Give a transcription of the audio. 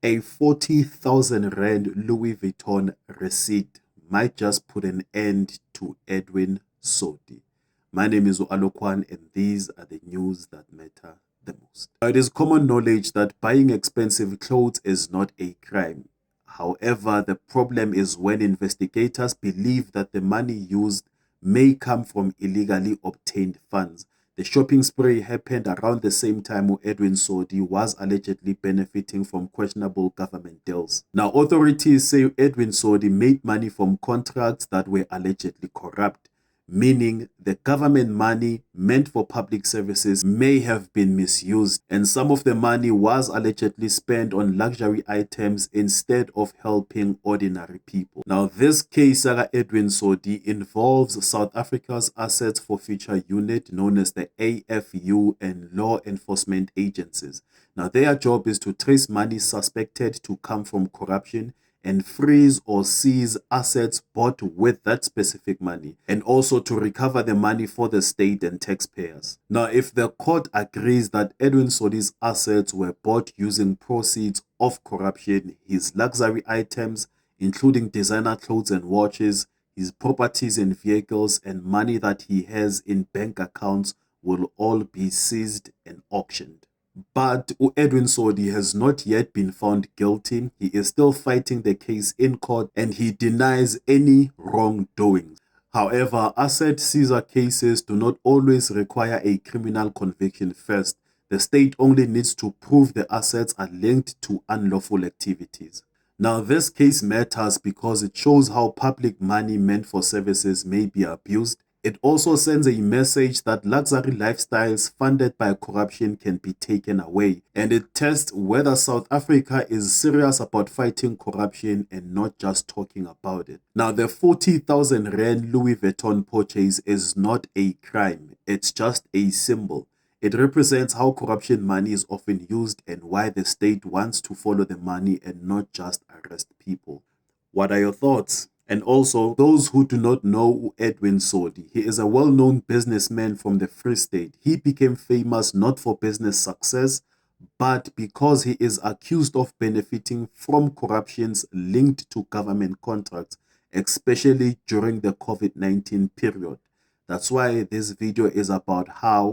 A 40,000 Rand Louis Vuitton receipt might just put an end to Edwin Sodi. My name is Alokwan, and these are the news that matter the most. Now, it is common knowledge that buying expensive clothes is not a crime. However, the problem is when investigators believe that the money used may come from illegally obtained funds. The shopping spree happened around the same time Edwin Sodi was allegedly benefiting from questionable government deals. Now, authorities say Edwin Sodi made money from contracts that were allegedly corrupt, meaning the government money meant for public services may have been misused, and some of the money was allegedly spent on luxury items instead of helping ordinary people. Now, this case, Saga Edwin Sodi, involves South Africa's Assets Forfeiture Unit, known as the AFU, and law enforcement agencies. Now, their job is to trace money suspected to come from corruption and freeze or seize assets bought with that specific money, and also to recover the money for the state and taxpayers. Now, if the court agrees that Edwin Sodi's assets were bought using proceeds of corruption, his luxury items, including designer clothes and watches, his properties and vehicles, and money that he has in bank accounts will all be seized and auctioned. But Edwin Sodi has not yet been found guilty. He is still fighting the case in court, and he denies any wrongdoing. However, asset seizure cases do not always require a criminal conviction first. The state only needs to prove the assets are linked to unlawful activities. Now, this case matters because it shows how public money meant for services may be abused. It also sends a message that luxury lifestyles funded by corruption can be taken away, and it tests whether South Africa is serious about fighting corruption and not just talking about it. Now, the 40,000 Rand Louis Vuitton purchase is not a crime, it's just a symbol. It represents how corruption money is often used and why the state wants to follow the money and not just arrest people. What are your thoughts? And also, those who do not know Edwin Sodi, he is a well-known businessman from the Free State. He became famous not for business success, but because he is accused of benefiting from corruptions linked to government contracts, especially during the COVID-19 period. That's why this video is about how